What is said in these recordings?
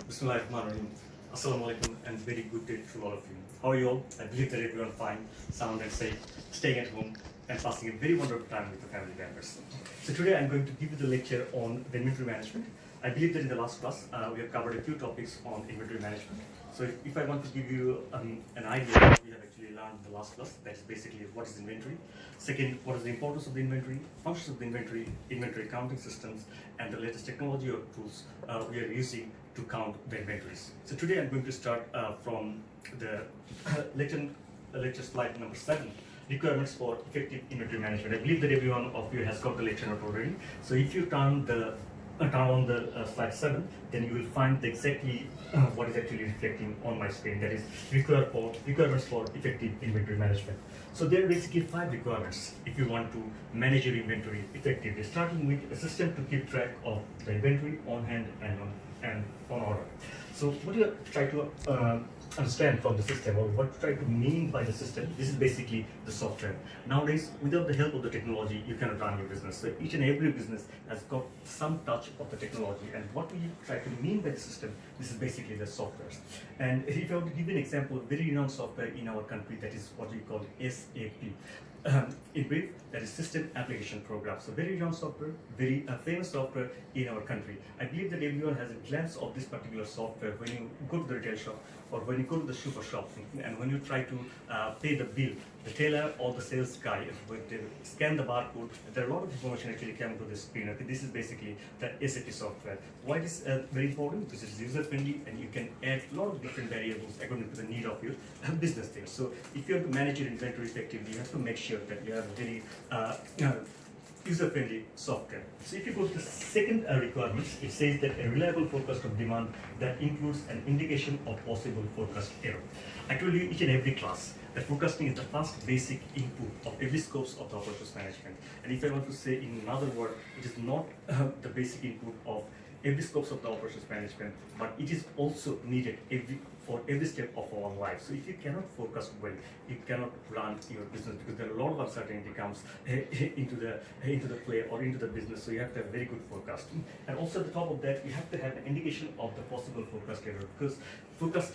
Bismillahirrahmanirrahim. Assalamu alaikum and very good day to all of you. How are you all? I believe that everyone fine, sound and safe, staying at home and passing a very wonderful time with the family members. So today I'm going to give you the lecture on the inventory management. I believe that in the last class we have covered a few topics on inventory management. So if I want to give you an idea of what we have actually learned in the last class, that is basically what is inventory. Second, what is the importance of the inventory, functions of the inventory, inventory accounting systems, and the latest technology or tools we are using to count the inventories. So today I'm going to start from the lecture slide number 7, requirements for effective inventory management. I believe that every one of you has got the lecture note already. So if you turn on the slide 7, then you will find exactly what is actually reflecting on my screen. That is requirements for effective inventory management. So there are basically 5 requirements if you want to manage your inventory effectively, starting with a system to keep track of the inventory on hand and on order. So what do you try to understand from the system, or what you try to mean by the system? This is basically the software. Nowadays, without the help of the technology, you cannot run your business. So each and every business has got some touch of the technology. And what we try to mean by the system, this is basically the softwares. And if I want to give you an example, very renowned software in our country, that is what we call SAP. In brief, that is System Application Program. So very renowned software, very famous software in our country. I believe that everyone has a glance of this particular software when you go to the retail shop or when you go to the super shop, and when you try to pay the bill, the teller or the sales guy, when they scan the barcode, there are a lot of information actually coming to the screen. Okay, this is basically the SAP software. Why it is very important? Because it's user friendly and you can add a lot of different variables according to the need of your business there. So if you have to manage your inventory effectively, you have to make sure that you have very user-friendly software. So if you go to the second requirements, it says that a reliable forecast of demand that includes an indication of possible forecast error. I told you each and every class that forecasting is the first basic input of every scopes of the operations management. And if I want to say in another word, it is not the basic input of every scopes of the operations management, but it is also needed for every step of our life. So if you cannot forecast well, you cannot run your business, because there are a lot of uncertainty comes into the play or into the business. So you have to have very good forecasting. And also at the top of that, you have to have an indication of the possible forecast error, because forecast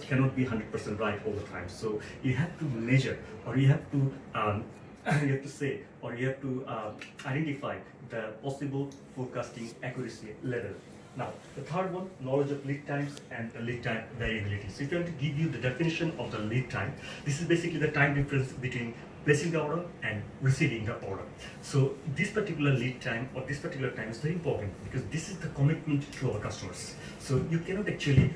cannot be 100% right all the time. So you have to measure, or you have to identify the possible forecasting accuracy level. Now, the third one, knowledge of lead times and the lead time variability. So if I want to give you the definition of the lead time, this is basically the time difference between placing the order and receiving the order. So this particular lead time or this particular time is very important, because this is the commitment to our customers. So you cannot actually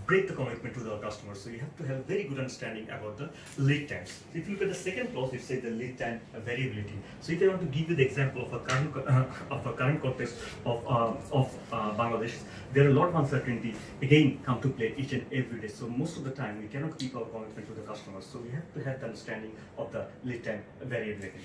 break the commitment to our customers. So you have to have a very good understanding about the lead times. So if you look at the second clause, it says the lead time variability. So if I want to give you the example of a current context of Bangladesh, there are a lot of uncertainty again come to play each and every day. So most of the time we cannot keep our commitment to the customers. So we have to have the understanding of the lead time variability.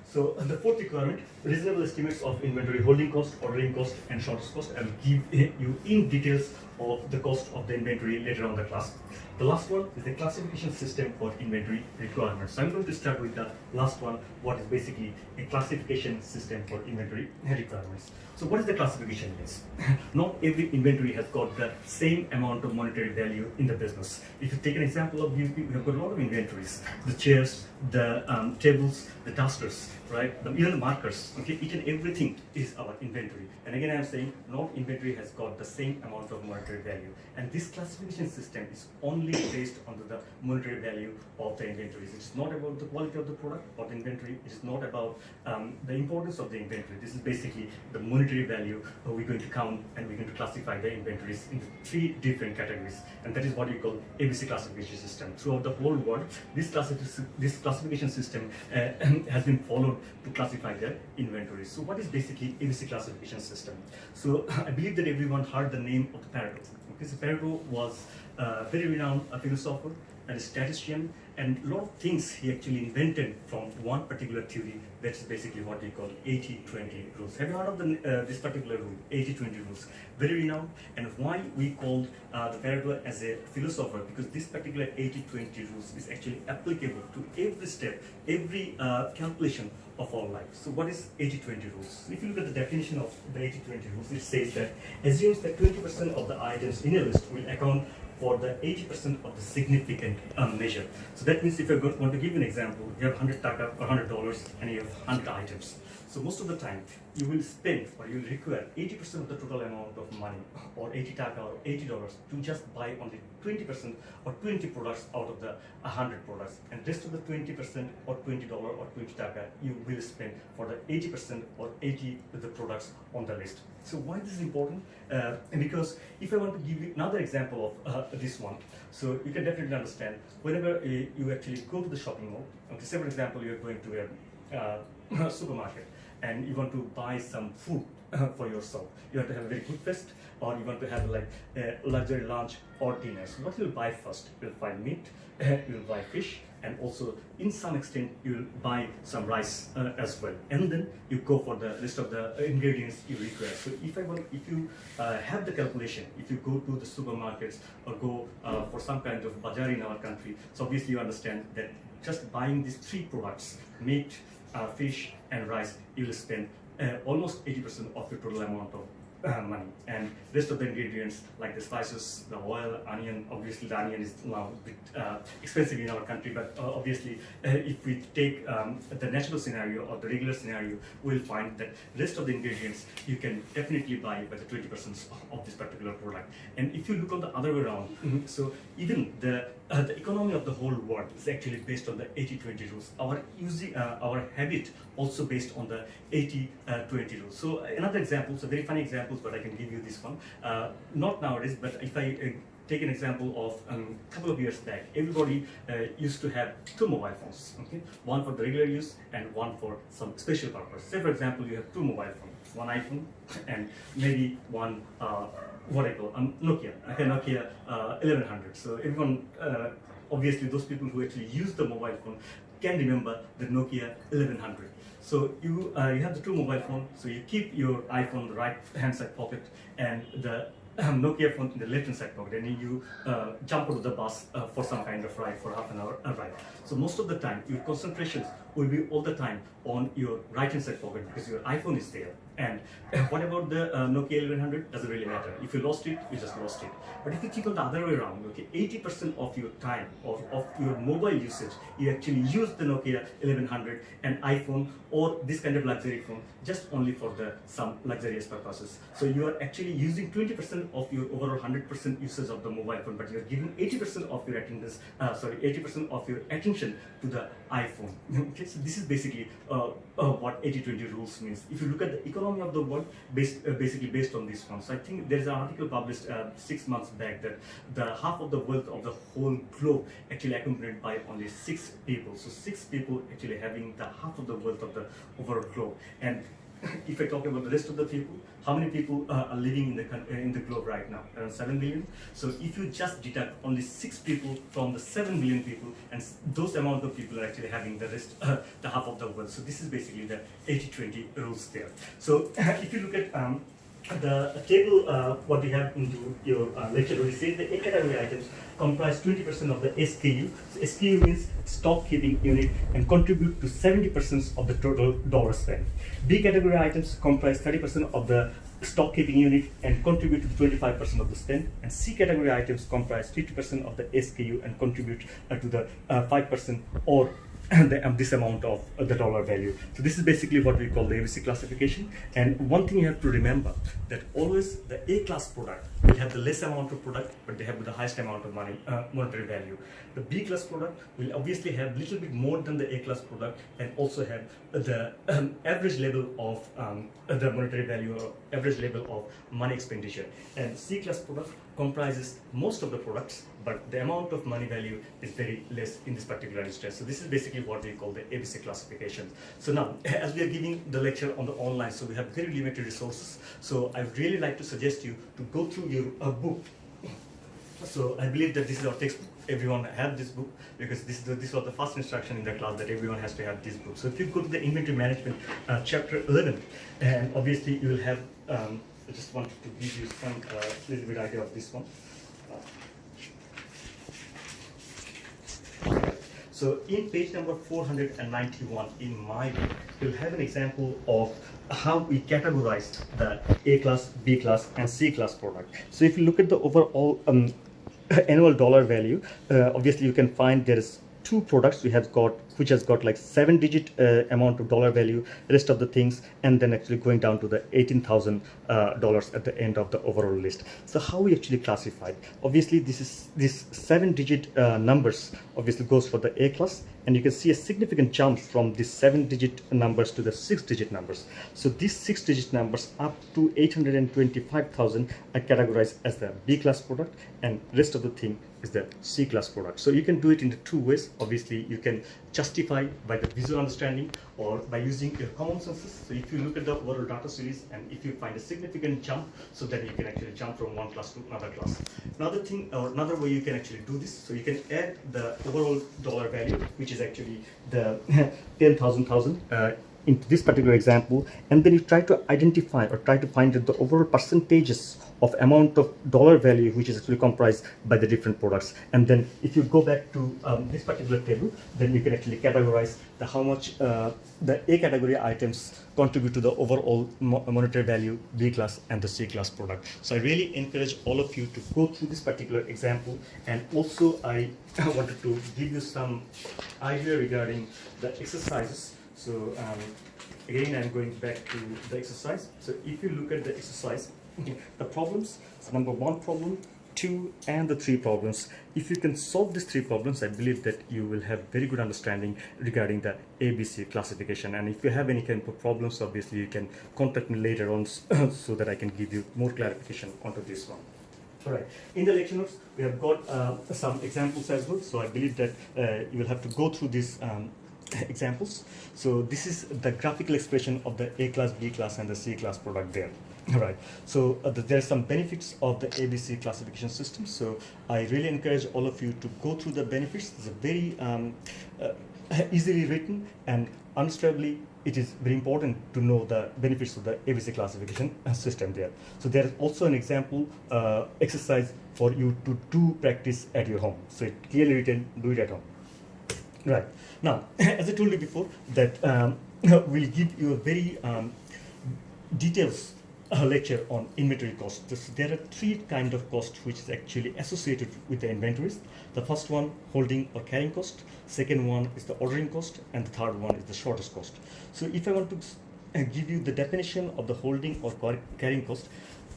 So the fourth requirement, reasonable estimates of inventory holding cost, ordering cost, and shortage cost. I will give you in details of the cost of the inventory later on in the class. The last one is the classification system for inventory requirements. So I'm going to start with the last one, what is basically a classification system for inventory requirements. So what is the classification means? Not every inventory has got the same amount of monetary value in the business. If you take an example of beauty, we have got a lot of inventories, the chairs, the tables, the dusters, right? Even the markers, okay? Each and everything is our inventory. And again, I'm saying not inventory has got the same amount of monetary value. And this classification system is only based on the monetary value of the inventories. It's not about the quality of the product or the inventory. It is not about the importance of the inventory. This is basically the monetary value we're going to count, and we're going to classify the inventories into 3 different categories. And that is what we call ABC classification system. Throughout the whole world, this classification system has been followed to classify the inventories. So what is basically ABC classification system? So I believe that everyone heard the name of the Pareto. Okay, so Pareto was a very renowned philosopher and a statistician and a lot of things he actually invented from one particular theory. That's basically what we call 80-20 rules. Have you heard of this particular rule, 80-20 rules? Very renowned, and why we called the Pareto as a philosopher, because this particular 80-20 rules is actually applicable to every step, every calculation of our life. So what is 80-20 rules? If you look at the definition of the 80-20 rules, it says that assumes that 20% of the items in a list will account for the 80% of the significant measure. So that means if I want to give you an example, you have 100 taka or $100 and you have 100 items. So most of the time you will spend or you will require 80% of the total amount of money, or 80 taka or $80, to just buy only 20% or 20 products out of the 100 products, and rest of the 20% or $20 or 20 taka you will spend for the 80% or 80 of the products on the list. So why this is important? Because if I want to give you another example of this one, so you can definitely understand whenever you actually go to the shopping mall. Okay, say for example you are going to a supermarket and you want to buy some food for yourself. You want to have a very good feast, or you want to have like a luxury lunch or dinner. So what you'll buy first? You'll buy meat, you'll buy fish, and also in some extent you'll buy some rice as well. And then you go for the list of the ingredients you require. So if you have the calculation, if you go to the supermarkets or go for some kind of bazaar in our country, so obviously you understand that just buying these three products, meat, fish and rice, you will spend almost 80% of your total amount of money, and rest of the ingredients like the spices, the oil, onion. Obviously the onion is now a bit expensive in our country, but obviously if we take the natural scenario or the regular scenario, we'll find that rest of the ingredients you can definitely buy by the 20% of this particular product. And if you look on the other way around, so even the economy of the whole world is actually based on the 80-20 rules. Our habit also based on the 80-20 rules. So another example, so very funny examples, but I can give you this one. Not nowadays, but if I take an example of a couple of years back, everybody used to have two mobile phones, okay? One for the regular use and one for some special purpose. Say for example, you have two mobile phones, one iPhone and maybe one what I call Nokia, okay, Nokia 1100. So everyone, obviously those people who actually use the mobile phone can remember the Nokia 1100. So you have the two mobile phone, so you keep your iPhone in the right hand side pocket and the Nokia phone in the left hand side pocket, and then you jump out of the bus for some kind of ride, for half an hour ride. So most of the time your concentrations will be all the time on your right hand side pocket because your iPhone is there. And what about the Nokia 1100? Doesn't really matter. If you lost it, you just lost it. But if you think on the other way around, okay, 80% of your time of your mobile usage, you actually use the Nokia 1100 and iPhone or this kind of luxury phone just only for some luxurious purposes. So you are actually using 20% of your overall 100% usage of the mobile phone, but you are giving 80% of your attendance, 80% of your attention to the iPhone. Okay, so this is basically what 80-20 rules means. If you look at the economy of the world, basically based on this one. So I think there's an article published 6 months back that the half of the wealth of the whole globe actually accompanied by only 6 people. So 6 people actually having the half of the wealth of the overall globe. And if I talk about the rest of the people, how many people are living in the globe right now? Around 7 billion. So if you just deduct only 6 people from the 7 billion people, and those amount of people are actually having the rest, the half of the world. So this is basically the 80-20 rules there. So if you look at the table, what we have into your lecture, we say the A category items comprise 20% of the SKU. So SKU means stock keeping unit and contribute to 70% of the total dollar spent. B category items comprise 30% of the stock keeping unit and contribute to 25% of the spend. And C category items comprise 50% of the SKU and contribute to the 5% or this amount of the dollar value. So this is basically what we call the ABC classification. And one thing you have to remember, that always the A class product will have the less amount of product, but they have the highest amount of money, monetary value. The B class product will obviously have a little bit more than the A class product and also have the average level of the monetary value or average level of money expenditure. And C class product comprises most of the products, but the amount of money value is very less in this particular instance. So this is basically what we call the ABC classification. So now, as we are giving the lecture on the online, so we have very limited resources. So I would really like to suggest you to go through your book. So I believe that this is our textbook. Everyone have this book because this was the first instruction in the class that everyone has to have this book. So if you go to the inventory management chapter 11, and obviously you will have. I just wanted to give you some little bit idea of this one. So in page number 491 in my book, you'll have an example of how we categorized the A class, B class, and C class product. So if you look at the overall annual dollar value, obviously you can find there is two products we have got which has got like 7-digit amount of dollar value, rest of the things, and then actually going down to the $18,000 at the end of the overall list. So how we actually classified? Obviously this 7-digit numbers obviously goes for the A class, and you can see a significant jump from the 7-digit numbers to the 6-digit numbers. So these 6-digit numbers up to 825,000 are categorized as the B class product, and rest of the thing is the C class product. So you can do it in the two ways. Obviously you can justify by the visual understanding or by using your common senses. So if you look at the overall data series and if you find a significant jump, so then you can actually jump from one class to another class. Another thing, or another way you can actually do this, so you can add the overall dollar value, which is actually the 10,000 into this particular example, and then you try to identify or try to find the overall percentages of amount of dollar value which is actually comprised by the different products. And then if you go back to this particular table, then you can actually categorize the how much the A category items contribute to the overall monetary value, B class and the C class product. So I really encourage all of you to go through this particular example, and also I wanted to give you some idea regarding the exercises. So again, I'm going back to the exercise. So if you look at the exercise, the problems, so number 1 problem, 2 and the 3 problems. If you can solve these 3 problems, I believe that you will have very good understanding regarding the ABC classification. And if you have any kind of problems, obviously you can contact me later on so that I can give you more clarification onto this one. All right. In the lecture notes, we have got some examples as well. So I believe that you will have to go through these examples. So this is the graphical expression of the A class, B class and the C class product there. All right. So there are some benefits of the ABC classification system. So I really encourage all of you to go through the benefits. It's a very easily written, and understandably it is very important to know the benefits of the ABC classification system there. So there is also an example exercise for you to do practice at your home. So it clearly written, do it at home. Right. Now, as I told you before, that we'll give you a very details lecture on inventory costs. There are 3 kind of costs which is actually associated with the inventories. The first one, holding or carrying cost. Second one is the ordering cost, and the third one is the shortest cost. So if I want to give you the definition of the holding or carrying cost,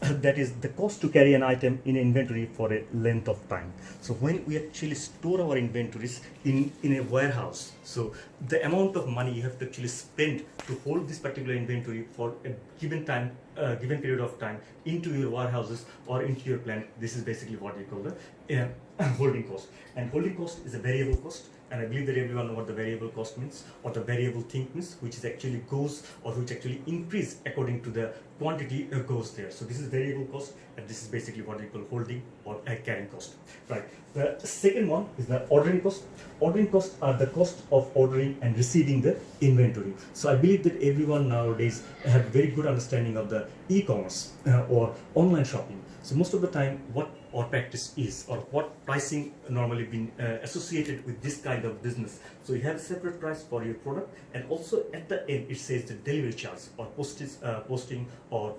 that is the cost to carry an item in inventory for a length of time. So when we actually store our inventories in a warehouse, so the amount of money you have to actually spend to hold this particular inventory for a given time, given period of time into your warehouses or into your plant, this is basically what we call the holding cost. And holding cost is a variable cost. And I believe that everyone knows what the variable cost means, or the variable thing means, which is actually goes or which actually increase according to the quantity goes there. So this is variable cost, and this is basically what we call holding or carrying cost. Right. The second one is the ordering cost. Ordering costs are the cost of ordering and receiving the inventory. So I believe that everyone nowadays have very good understanding of the e-commerce or online shopping. So most of the time, what our practice is, or what pricing normally been associated with this kind of business. So you have a separate price for your product, and also at the end it says the delivery charge or posting or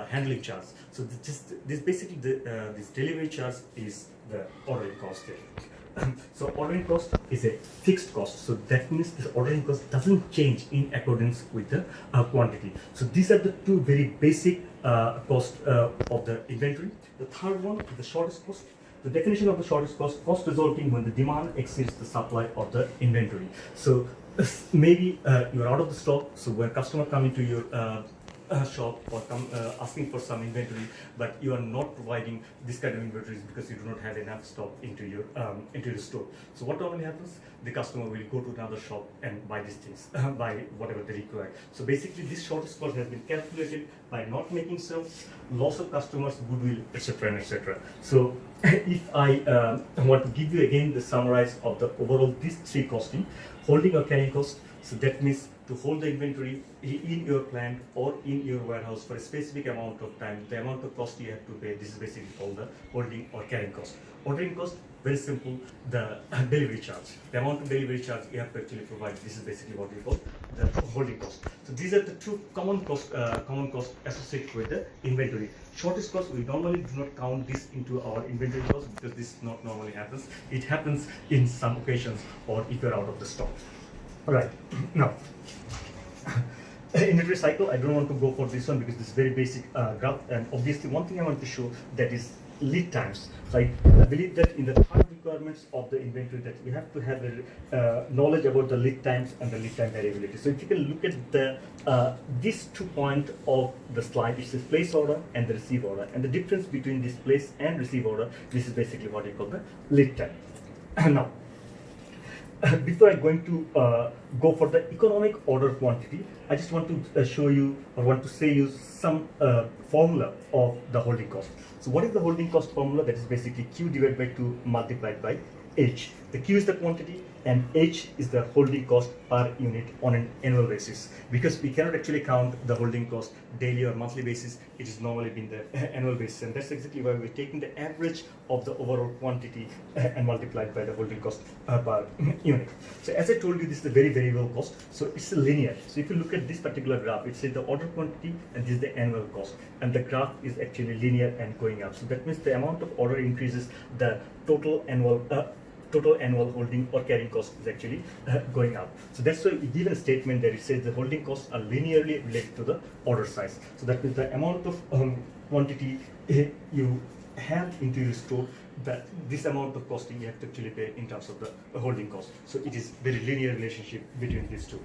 handling charge. So this basically this delivery charge is the ordering cost there. So ordering cost is a fixed cost. So that means this ordering cost doesn't change in accordance with the quantity. So these are the 2 very basic cost of the inventory. The third one is the shortest cost. The definition of the shortest cost, cost resulting when the demand exceeds the supply of the inventory. So maybe you're out of the stock. So when customer come into your shop or come asking for some inventory, but you are not providing this kind of inventories because you do not have enough stock into your store. So what normally happens? The customer will go to another shop and buy these things, buy whatever they require. So basically, this shortest cost has been calculated by not making sales, loss of customers, goodwill, etc., and etc. So if I want to give you again the summarize of the overall these three costing: holding or carrying cost. So that means to hold the inventory in your plant or in your warehouse for a specific amount of time, the amount of cost you have to pay, this is basically called the holding or carrying cost. Ordering cost, very simple, the delivery charge. The amount of delivery charge you have to actually provide, this is basically what we call the holding cost. So these are the two common costs associated with the inventory. Shortest cost, we normally do not count this into our inventory cost because this not normally happens. It happens in some occasions or if you're out of the stock. Alright, now inventory cycle, I don't want to go for this one because this is very basic graph, and obviously one thing I want to show that is lead times. So I believe that in the third requirements of the inventory that we have to have a knowledge about the lead times and the lead time variability. So if you can look at the these 2 points of the slide, it says place order and the receive order, and the difference between this place and receive order, this is basically what you call the lead time. Now, before I'm going to go for the economic order quantity, I just want to show you or want to say you some formula of the holding cost. So what is the holding cost formula? That is basically Q divided by 2 multiplied by H. The Q is the quantity and H is the holding cost per unit on an annual basis. Because we cannot actually count the holding cost daily or monthly basis, it is normally been the annual basis, and that's exactly why we're taking the average of the overall quantity and multiplied by the holding cost per unit. So as I told you, this is a very variable cost, so it's linear. So if you look at this particular graph, it says the order quantity and this is the annual cost, and the graph is actually linear and going up. So that means the amount of order increases, the total annual holding or carrying cost is actually going up. So that's why we give a statement that it says the holding costs are linearly related to the order size. So that means the amount of quantity you have into your store, that this amount of costing you have to actually pay in terms of the holding cost. So it is very linear relationship between these two.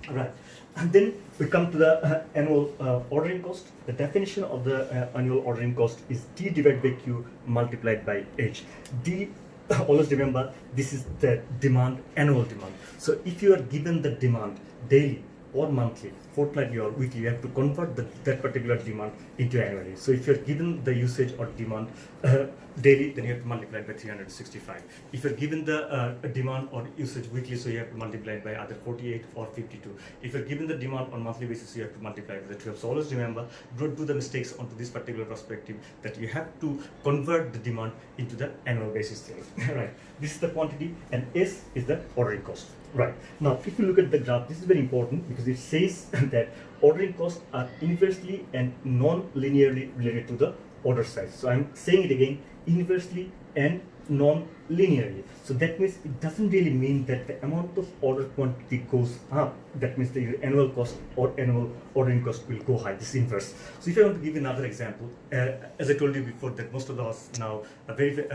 Right, and then we come to the annual ordering cost. The definition of the annual ordering cost is D divided by Q multiplied by H. D, always remember, this is the demand, annual demand. So if you are given the demand daily or monthly, fortnightly or weekly, you have to convert that particular demand into annually. So if you're given the usage or demand daily, then you have to multiply it by 365. If you're given the demand or usage weekly, so you have to multiply it by either 48 or 52. If you're given the demand on monthly basis, you have to multiply it by 12. So always remember, don't do the mistakes onto this particular perspective that you have to convert the demand into the annual basis thing. Right. This is the quantity, and S is the ordering cost. Right. Now, if you look at the graph, this is very important because it says that ordering costs are inversely and non-linearly related to the order size. So I'm saying it again, inversely and non-linearly. So that means it doesn't really mean that the amount of order quantity goes up. That means the annual cost or annual ordering cost will go high. This is inverse. So if I want to give you another example, as I told you before, that most of us now are very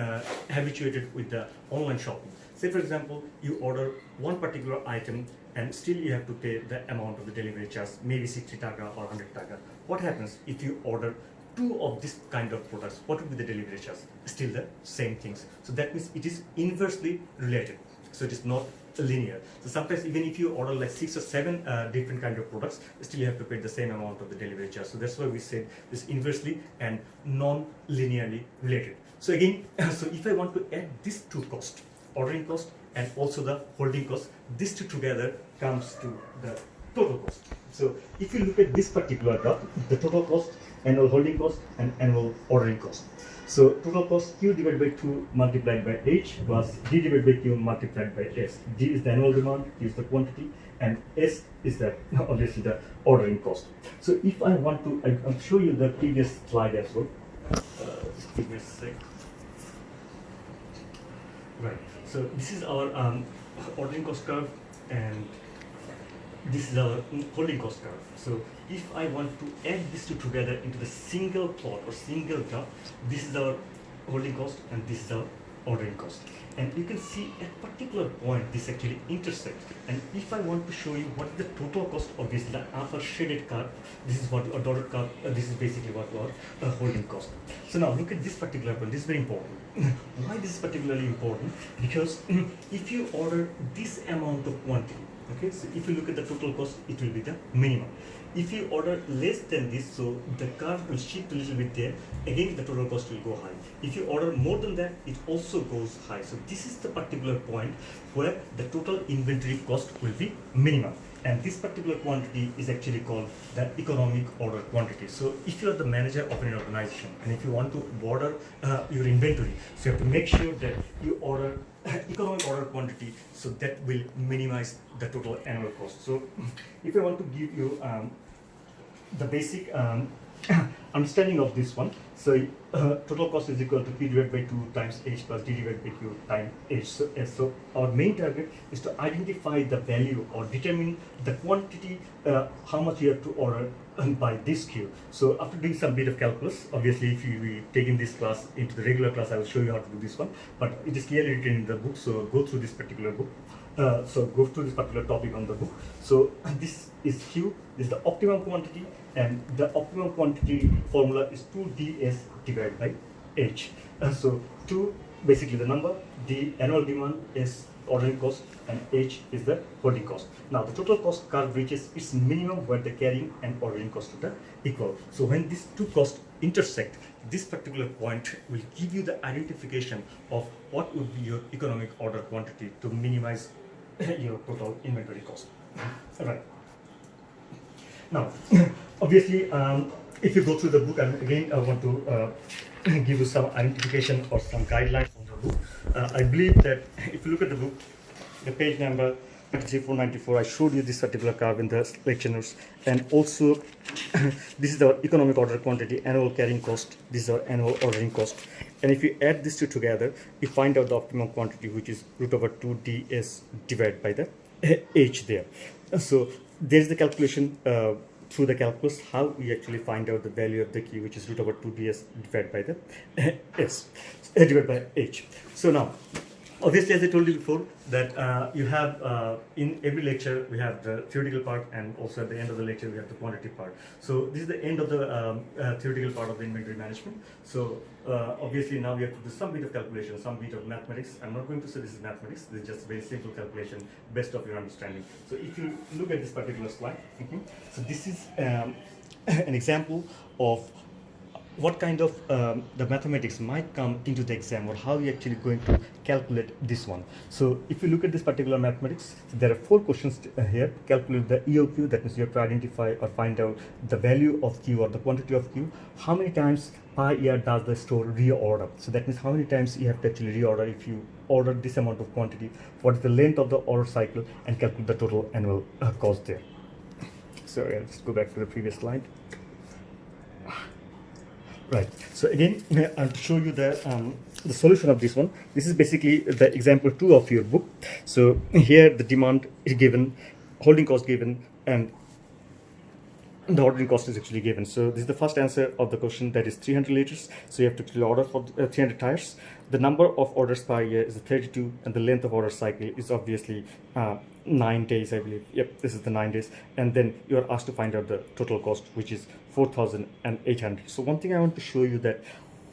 habituated with the online shopping. Say for example, you order one particular item and still you have to pay the amount of the delivery charge, maybe 60 taka or 100 taka. What happens if you order two of this kind of products? What would be the delivery charge? Still the same things. So that means it is inversely related. So it is not linear. So sometimes even if you order like 6 or 7 different kind of products, still you have to pay the same amount of the delivery charge. So that's why we say this inversely and non-linearly related. So again, so if I want to add these two costs, ordering cost and also the holding cost, these two together comes to the total cost. So if you look at this particular graph, the total cost, annual holding cost and annual ordering cost. So total cost Q divided by 2 multiplied by H plus D divided by Q multiplied by S. D is the annual demand, Q is the quantity, and S is the obviously the ordering cost. So if I want to, I'll show you the previous slide as well. Just give me a sec. Right. So this is our ordering cost curve, and this is our holding cost curve. So if I want to add these two together into the single plot or single graph, this is our holding cost and this is our ordering cost. And you can see at particular point this actually intersects. And if I want to show you what is the total cost, obviously the alpha shaded curve, this is what a dotted curve, this is basically what our holding cost. So now look at this particular point. This is very important. Why this is particularly important? Because if you order this amount of quantity, okay, so if you look at the total cost, it will be the minimum. If you order less than this, so the curve will shift a little bit there, again the total cost will go high. If you order more than that, it also goes high. So this is the particular point where the total inventory cost will be minimum. And this particular quantity is actually called the economic order quantity. So if you are the manager of an organization and if you want to order your inventory, so you have to make sure that you order economic order quantity, so that will minimize the total annual cost. So if I want to give you the basic understanding of this one, so total cost is equal to P divided by 2 times H plus D divided by Q times H. So our main target is to identify the value or determine the quantity, how much you have to order by this Q. So after doing some bit of calculus, obviously if you take in this class into the regular class, I will show you how to do this one, but it is clearly written in the book, so go through this particular book. So go through this particular topic on the book. So this is Q, this is the optimum quantity, and the optimum quantity formula is 2ds divided by H. So 2 basically the number, the annual demand is ordering cost, and H is the holding cost. Now the total cost curve reaches its minimum where the carrying and ordering cost are equal. So when these two costs intersect, this particular point will give you the identification of what would be your economic order quantity to minimize your total inventory cost. Right. Now, obviously, if you go through the book, and again, I want to give you some identification or some guidelines on the book. I believe that if you look at the book, the page number 494, I showed you this particular curve in the lecture notes, and also this is our economic order quantity, annual carrying cost, this is our annual ordering cost, and if you add these two together, you find out the optimum quantity, which is root over 2ds divided by the H there. So there's the calculation through the calculus how we actually find out the value of the Q, which is root over 2ds divided by the S divided by H. So now, obviously, as I told you before, that you have in every lecture we have the theoretical part, and also at the end of the lecture we have the quantity part. So this is the end of the theoretical part of the inventory management. So obviously now we have to do some bit of calculation, some bit of mathematics. I'm not going to say this is mathematics. This is just very simple calculation, best of your understanding. So if you look at this particular slide, so this is an example of what kind of the mathematics might come into the exam, or how you're actually going to calculate this one. So if you look at this particular mathematics, so there are 4 questions here. Calculate the EOQ, that means you have to identify or find out the value of Q or the quantity of Q. How many times per year does the store reorder? So that means how many times you have to actually reorder if you order this amount of quantity. What is the length of the order cycle, and calculate the total annual cost there. So let's go back to the previous slide. Right. So again, I'll show you the solution of this one. This is basically the example 2 of your book. So here the demand is given, holding cost given, and the ordering cost is actually given. So this is the first answer of the question, that is 300 liters. So you have to actually order for 300 tires. The number of orders per year is 32, and the length of order cycle is obviously 9 days, I believe. Yep, this is the 9 days. And then you are asked to find out the total cost, which is 4,800. So one thing I want to show you, that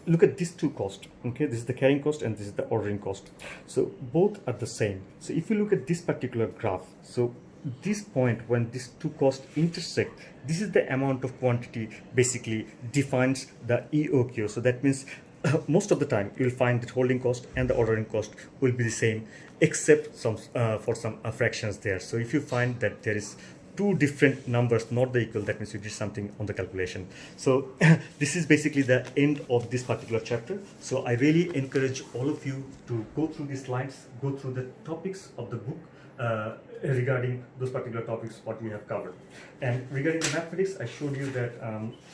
look at these two costs. Okay, this is the carrying cost and this is the ordering cost. So both are the same. So if you look at this particular graph, so this point when these two costs intersect, this is the amount of quantity basically defines the EOQ. So that means most of the time you will find that holding cost and the ordering cost will be the same, except some for some fractions there. So if you find that there is two different numbers not the equal, that means you did something on the calculation. So this is basically the end of this particular chapter. So I really encourage all of you to go through these slides, go through the topics of the book regarding those particular topics what we have covered. And regarding the mathematics, I showed you that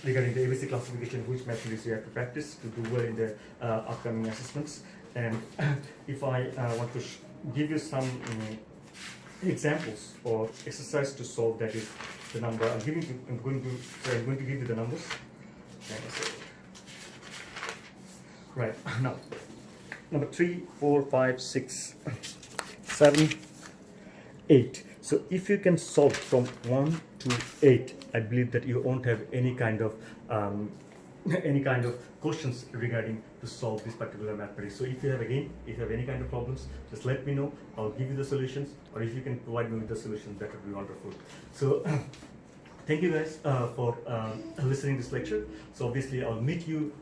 regarding the ABC classification, which mathematics you have to practice to do well in the upcoming assessments. And if I want to give you some examples or exercise to solve, that is the number I'm going to give you the numbers. Right now, number 3, 4, 5, 6, 7, 8. So if you can solve from 1 to 8, I believe that you won't have any kind of questions regarding to solve this particular mathematics. So if you have any kind of problems, just let me know. I'll give you the solutions, or if you can provide me with the solutions, that would be wonderful. So thank you guys for listening to this lecture. So obviously I'll meet you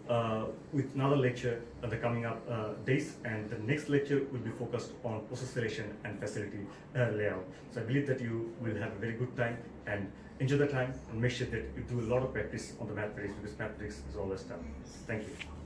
with another lecture in the coming up days, and the next lecture will be focused on process selection and facility layout. So I believe that you will have a very good time and enjoy the time, and make sure that you do a lot of practice on the mathematics, because mathematics is always tough. Thank you.